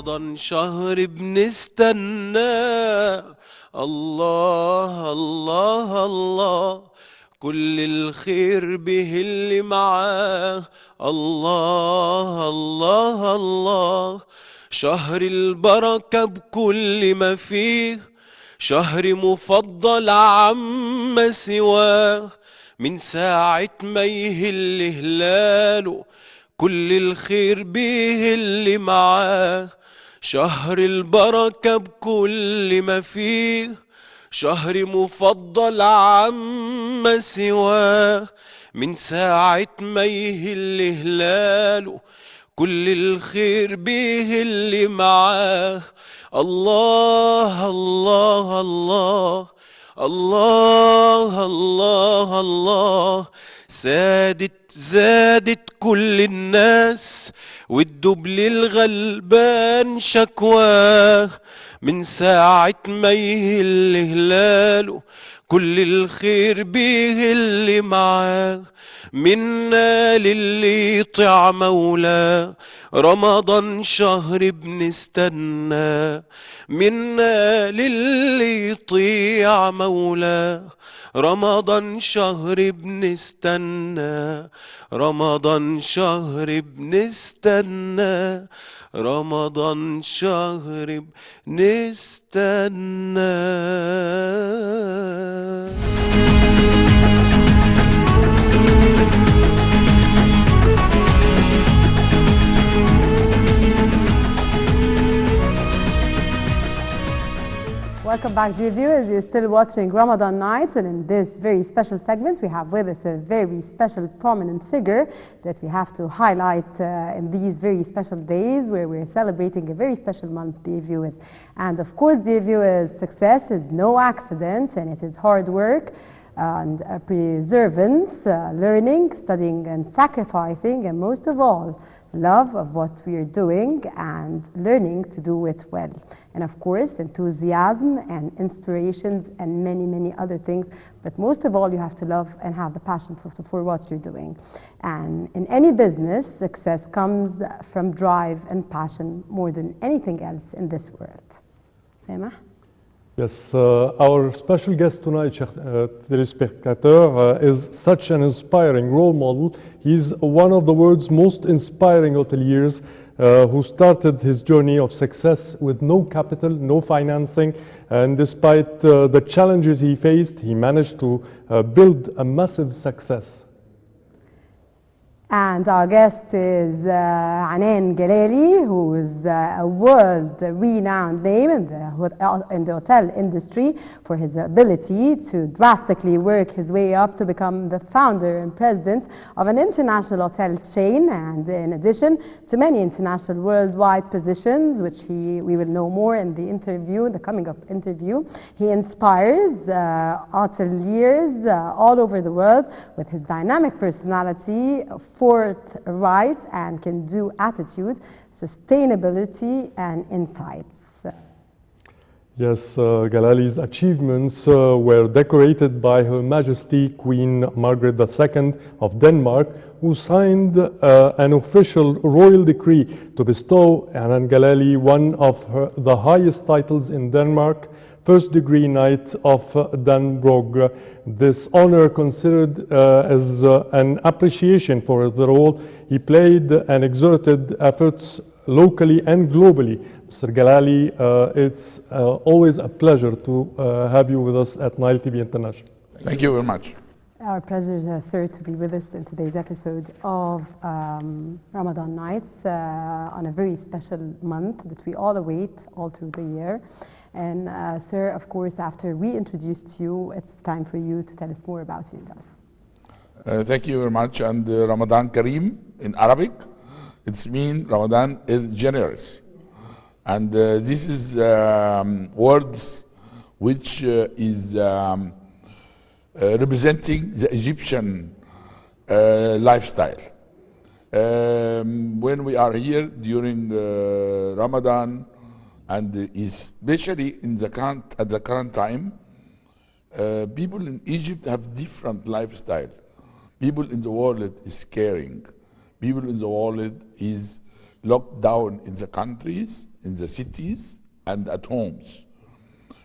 رمضان شهر بنستناه، الله الله الله، كل الخير به اللي معاه، الله الله الله. شهر البركة بكل ما فيه، شهر مفضل عما سواه، من ساعة ما يهل هلاله كل الخير بيه اللي معاه. شهر البركة بكل ما فيه، شهر مفضل عما سواه، من ساعة ما يهل هلاله كل الخير بيه اللي معاه. الله الله الله الله الله الله. زادت كل الناس والدب للغلبان شكواه، من ساعة ما يهل هلاله كل الخير بيه اللي معاه. منا للي يطيع مولاه، رمضان شهر بنستناه. منا للي يطيع مولاه، رمضان شهر بنستنى، رمضان شهر بنستنى، رمضان شهر بنستنى. Welcome back, dear viewers. You're still watching Ramadan Nights, and in this very special segment, we have with us a very special, prominent figure that we have to highlight in these very special days where we're celebrating a very special month, dear viewers. And of course, dear viewers, success is no accident, and it is hard work and perseverance, learning, studying, and sacrificing, and most of all, love of what we are doing and learning to do it well. And of course, enthusiasm and inspirations and many, many other things. But most of all, you have to love and have the passion for what you're doing. And in any business, success comes from drive and passion more than anything else in this world. Samah? Yes, our special guest tonight, téléspectateur, is such an inspiring role model. He's one of the world's most inspiring hoteliers who started his journey of success with no capital, no financing, and despite the challenges he faced, he managed to build a massive success. And our guest is Enan Galaly, who is a world-renowned name in the hotel industry for his ability to drastically work his way up to become the founder and president of an international hotel chain, and in addition to many international worldwide positions, which we will know more in the interview, the coming up interview. He inspires hoteliers all over the world with his dynamic personality, forthright and can-do attitude, sustainability, and insights. Yes, Galaly's achievements were decorated by Her Majesty Queen Margaret II of Denmark, who signed an official royal decree to bestow Enan Galaly one of the highest titles in Denmark, First Degree Knight of Dannebrog. This honor considered as an appreciation for the role he played and exerted efforts locally and globally. Mr. Galaly, it's always a pleasure to have you with us at Nile TV International. Thank you very much. Our pleasure, sir, to be with us in today's episode of Ramadan Nights on a very special month that we all await all through the year. And sir, of course, after we introduced you, it's time for you to tell us more about yourself. Thank you very much. And Ramadan Kareem in Arabic, it's mean Ramadan is generous. And this is words which is representing the Egyptian lifestyle. When we are here during Ramadan, and especially in at the current time, people in Egypt have different lifestyle. People in the world is caring. People in the world is locked down in the countries, in the cities, and at homes.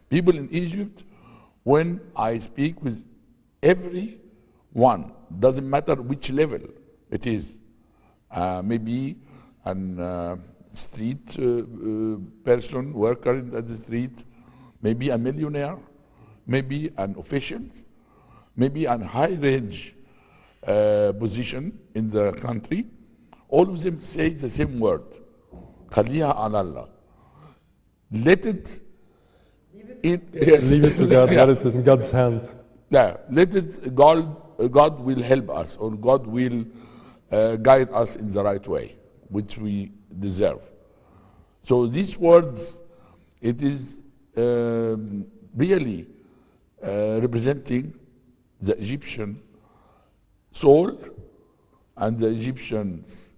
People in Egypt, when I speak with everyone, doesn't matter which level it is, maybe a street person, worker at the street, maybe a millionaire, maybe an official, maybe a high-range position in the country, all of them say the same word, خليها على الله. Let it, yes. Leave it to God, Yeah. let it in God's hand. Yeah, let it, God will help us, or God will guide us in the right way, which we deserve. So these words, it is really representing the Egyptian soul and the Egyptians'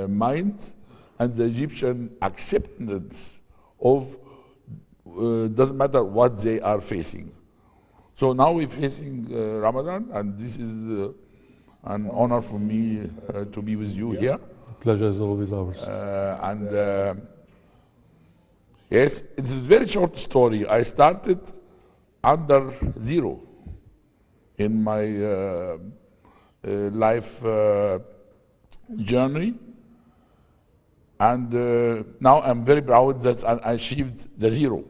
mind and the Egyptian acceptance of doesn't matter what they are facing. So now we're facing Ramadan, and this is an honor for me to be with you here. The pleasure is always ours. Yes, it is a very short story. I started under zero in my life journey, and now I'm very proud that I achieved the zero.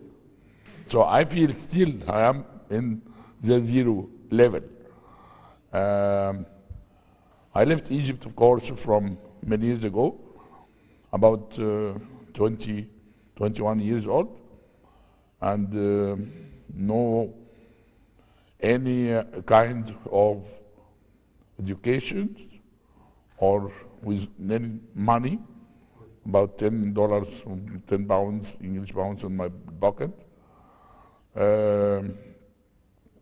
So I feel still I am in the zero level. I left Egypt, of course, from many years ago, about 20, 21 years old, and no any kind of education or with any money, about $10, 10 pounds, English pounds on my pocket,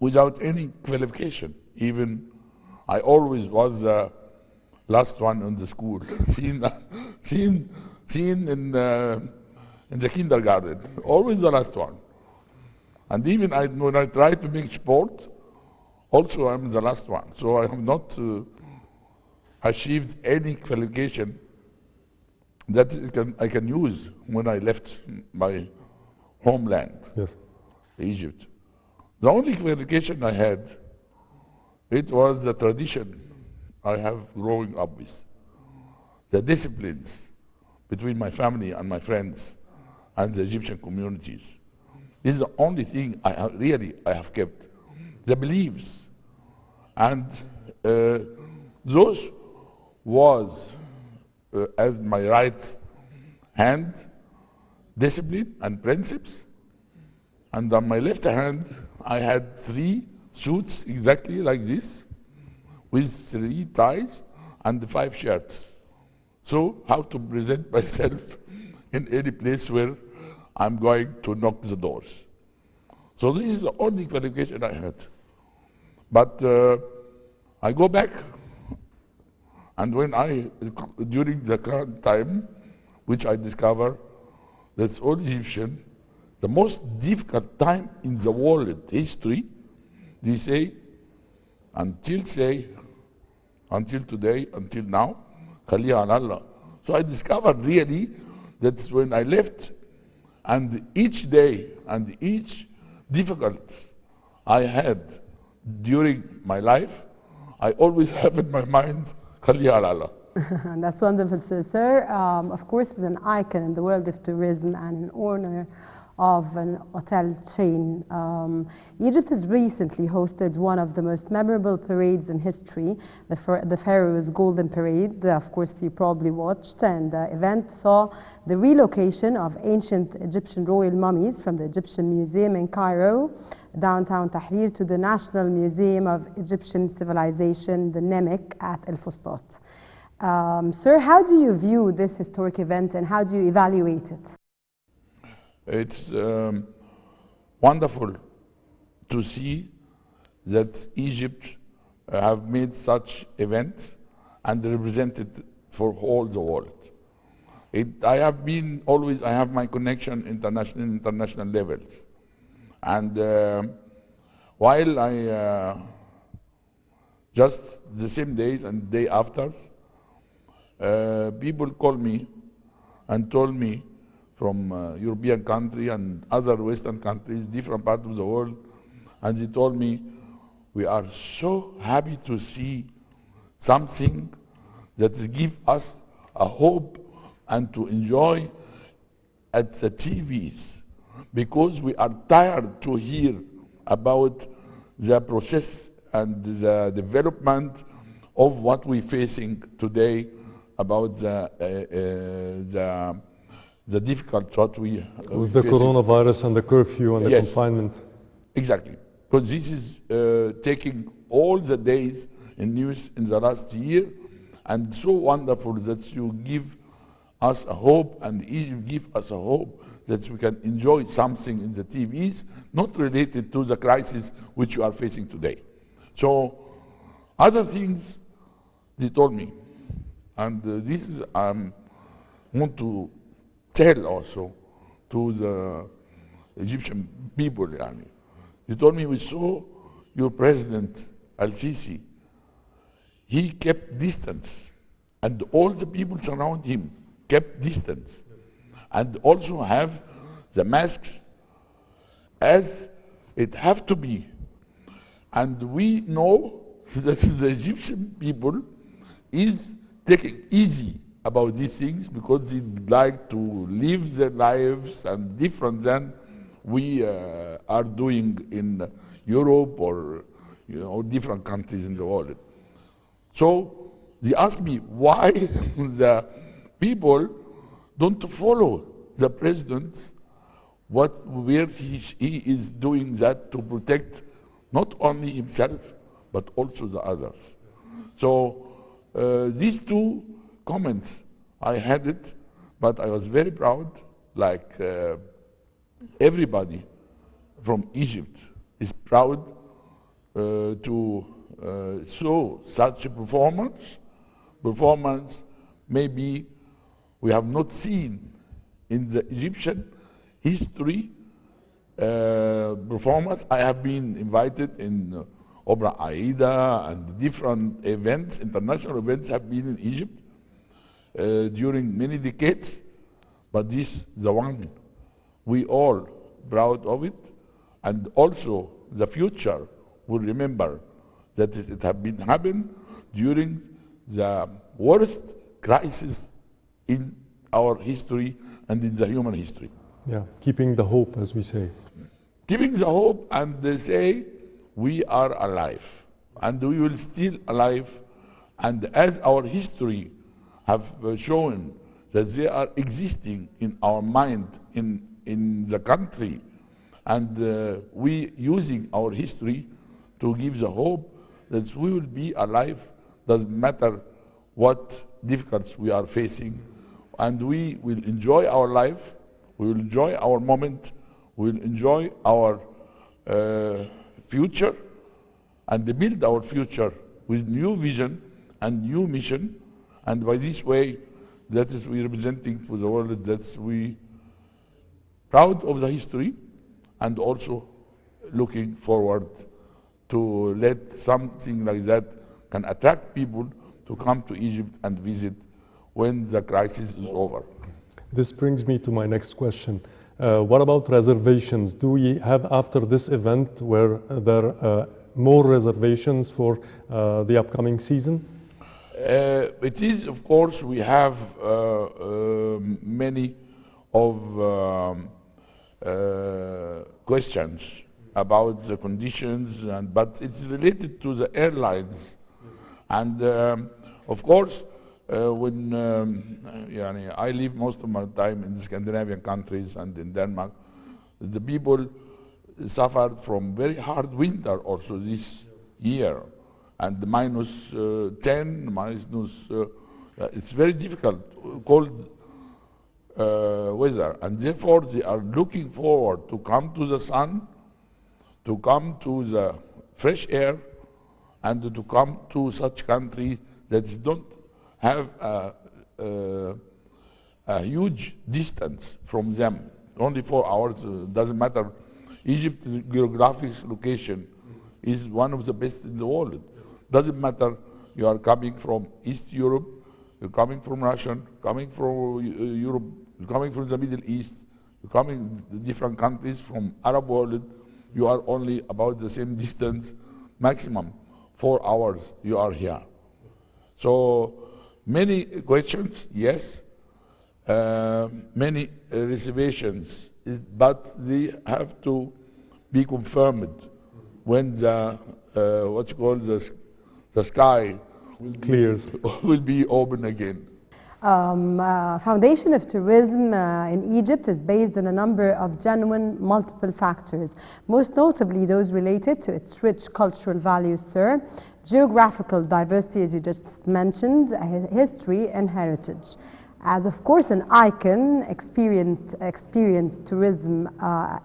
without any qualification. Even I always was the last one in the school, seen in the kindergarten, always the last one. And even when I try to make sport, also I'm the last one. So I have not achieved any qualification that I can use when I left my homeland, Yes. Egypt. The only qualification I had, it was the tradition I have growing up with, the disciplines between my family and my friends and the Egyptian communities. This is the only thing I have kept. The beliefs, and those was as my right hand, discipline and principles, and on my left hand I had 3 suits exactly like this, with 3 ties and 5 shirts. So how to present myself in any place where I'm going to knock the doors. So this is the only qualification I had. But I go back, and when during the current time, which I discover that's all Egyptian, the most difficult time in the world history, they say, until today, until now, Khaliya ala Allah. So I discovered really that's when I left, and each day and each difficulty I had during my life, I always have in my mind, Khaliya ala Allah. That's wonderful, sir. Of course, as an icon in the world of tourism and an owner of an hotel chain, Egypt has recently hosted one of the most memorable parades in history, the Pharaoh's Golden Parade. Of course, you probably watched, and the event saw the relocation of ancient Egyptian royal mummies from the Egyptian Museum in Cairo, downtown Tahrir, to the National Museum of Egyptian Civilization, the NEMEC, at El Fustat. Sir, how do you view this historic event, and how do you evaluate it? It's wonderful to see that Egypt have made such events and represented for all the world. I have my connection international levels. And while I, just the same days and day after, people call me and told me from European country and other Western countries, different parts of the world, and they told me, we are so happy to see something that give us a hope and to enjoy at the TVs, because we are tired to hear about the process and the development of what we're facing today, about the difficult what we With the facing. coronavirus and the curfew and the Yes. confinement. Exactly, because this is taking all the days in news in the last year, and so wonderful that you give us a hope, and Egypt give us a hope that we can enjoy something in the TVs, not related to the crisis which you are facing today. So, other things they told me, and this is want to tell also to the Egyptian people. Yani. They told me, we saw your president Al-Sisi. He kept distance, and all the people around him kept distance, and also have the masks as it have to be. And we know that the Egyptian people is taking easy about these things, because they like to live their lives and different than we are doing in Europe or different countries in the world. So they asked me why the people don't follow the president, where he is doing that to protect not only himself but also the others. So these two comments, I had it, but I was very proud, like everybody from Egypt is proud to show such a performance maybe we have not seen in the Egyptian history performance. I have been invited in Opera Aida and different events, international events have been in Egypt during many decades, but this the one we all proud of it, and also the future will remember that it have been happened during the worst crisis in our history and in the human history. Yeah, keeping the hope, as we say. Keeping the hope, and they say we are alive, and we will still alive, and as our history have shown that they are existing in our mind, in the country, and we using our history to give the hope that we will be alive, doesn't matter what difficulties we are facing, and we will enjoy our life, we will enjoy our moment, we will enjoy our future, and build our future with new vision and new mission, and by this way, that is we representing for the world that we proud of the history, and also looking forward to let something like that can attract people to come to Egypt and visit when the crisis is over. This brings me to my next question. What about reservations? Do we have, after this event, were there more reservations for the upcoming season? It is, of course, we have many of questions about the conditions, but it's related to the airlines. And of course, when I live most of my time in the Scandinavian countries and in Denmark, the people suffered from very hard winter also this year, and the minus 10, minus, it's very difficult, cold weather, and therefore they are looking forward to come to the sun, to come to the fresh air, and to come to such country that don't have a huge distance from them, only 4 hours, doesn't matter. Egypt's geographic location is one of the best in the world. Doesn't matter you are coming from East Europe, you're coming from Russia, coming from Europe, you're coming from the Middle East, you're coming different countries from Arab world, you are only about the same distance, maximum 4 hours you are here. So many questions, yes, many reservations, but they have to be confirmed when the what you call the sky Clears. will be open again. Foundation of tourism in Egypt is based on a number of genuine multiple factors, most notably those related to its rich cultural values, sir, geographical diversity, as you just mentioned, history and heritage. As of course an icon, experienced tourism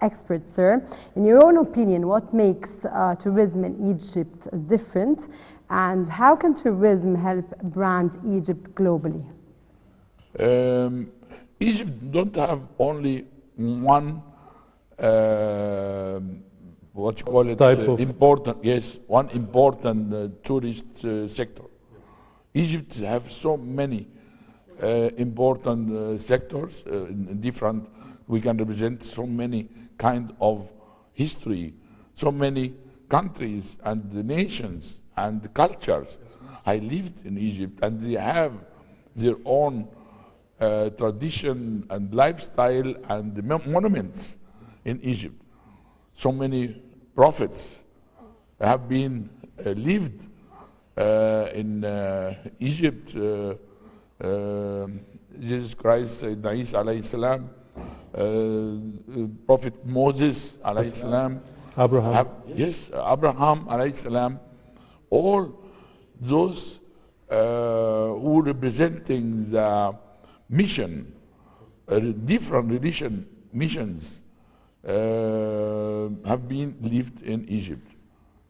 expert, sir, in your own opinion, what makes tourism in Egypt different, and how can tourism help brand Egypt globally? Egypt don't have only one what you call it Type of important, yes, one important tourist sector. Egypt have so many important sectors, different. We can represent so many kind of history, so many countries and nations and cultures. I lived in Egypt, and they have their own tradition and lifestyle and monuments in Egypt. So many prophets have been lived in Egypt. Jesus Christ, Sayyidina Isa alayhi salam, Prophet Moses alayhi salam, Abraham. yes, Abraham alayhi salam, all those who representing the mission, different religion missions have been lived in Egypt.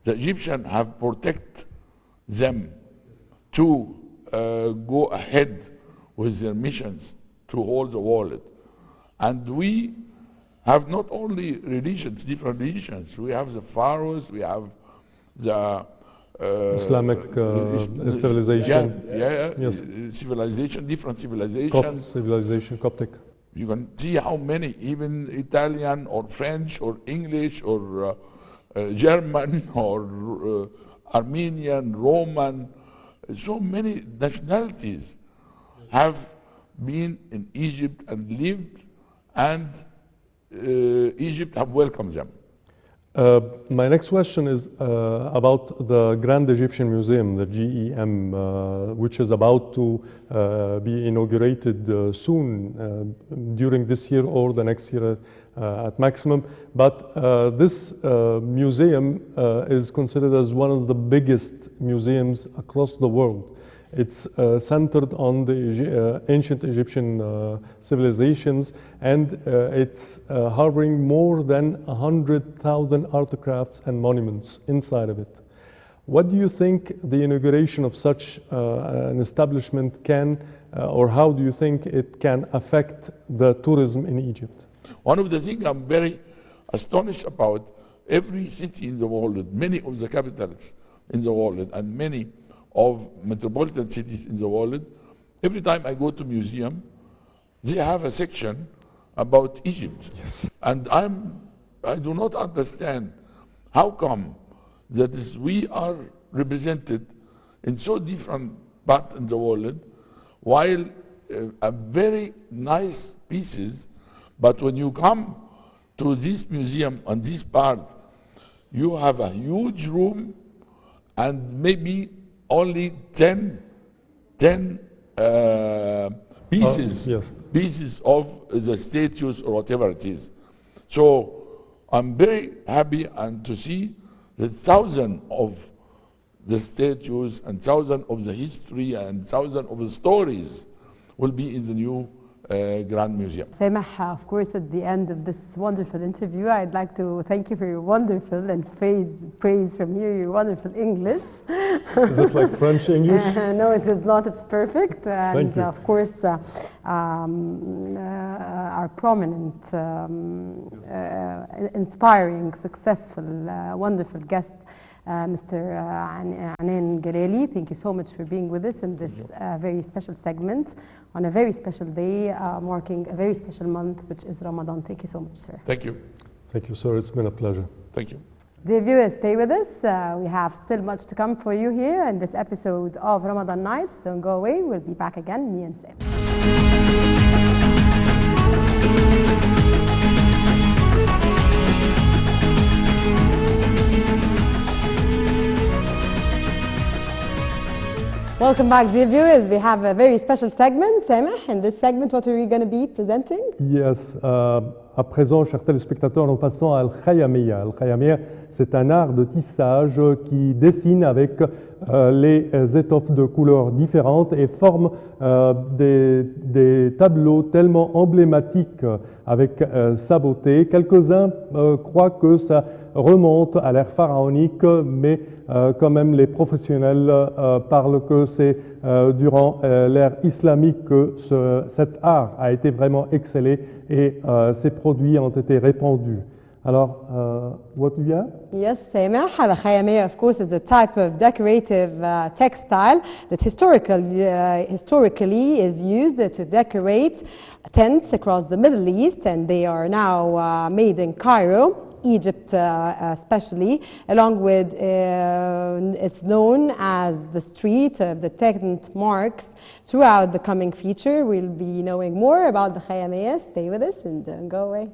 The Egyptians have protected them to go ahead with their missions to all the world. And we have not only religions, different religions. We have the pharaohs, we have the Islamic civilization. Yes. Civilization, different civilizations. Civilization, Coptic. You can see how many, even Italian or French or English or German or Armenian, Roman, so many nationalities have been in Egypt and lived, and Egypt have welcomed them. My next question is about the Grand Egyptian Museum, the GEM, which is about to be inaugurated soon, during this year or the next year at maximum. But this museum is considered as one of the biggest museums across the world. It's centered on the ancient Egyptian civilizations, and it's harboring more than 100,000 artifacts and monuments inside of it. What do you think the inauguration of such an establishment can, or how do you think it can affect the tourism in Egypt? One of the things I'm very astonished about, every city in the world, many of the capitals in the world, and many of metropolitan cities in the world, every time I go to museum, they have a section about Egypt. Yes. And I do not understand how come that is we are represented in so different parts in the world, while a very nice pieces, but when you come to this museum on this part, you have a huge room and maybe only 10 pieces, yes. pieces of the statues or whatever it is. So I'm very happy and to see that thousands of the statues and thousands of the history and thousands of the stories will be in the new Grand Museum. Samah, of course, at the end of this wonderful interview, I'd like to thank you for your wonderful and praise from here, your wonderful English. Is it like French English? No, it is not. It's perfect. And Thank you. Of course, our prominent, inspiring, successful, wonderful guest Mr. Enan Galaly, thank you so much for being with us in this very special segment on a very special day, marking a very special month, which is Ramadan. Thank you so much, sir. Thank you. Thank you, sir. It's been a pleasure. Thank you. Dear viewers, stay with us. We have still much to come for you here in this episode of Ramadan Nights. Don't go away. We'll be back again, me and Sam. Welcome back, dear viewers. We have a very special segment, Sameh. In this segment, what are we going to be presenting? Yes. À présent, chers téléspectateurs, nous passons à Al-Khayamiya. Al-Khayamiya, c'est un art de tissage qui dessine avec les étoffes de couleurs différentes et forme des tableaux tellement emblématiques avec sa beauté. Quelques-uns croient que ça remonte à l'ère pharaonique, mais quand même les professionnels parlent que c'est durant l'ère islamique que cet art a été vraiment excellé et ces produits ont été répandus. Alors, what do you have? Yes, Sameh. Al-Khayamiya, of course, is a type of decorative textile that historically is used to decorate tents across the Middle East, and they are now made in Cairo, Egypt especially, along with it's known as the street of the tent marks. Throughout the coming feature, we'll be knowing more about the Khayamiya. Stay with us and don't go away.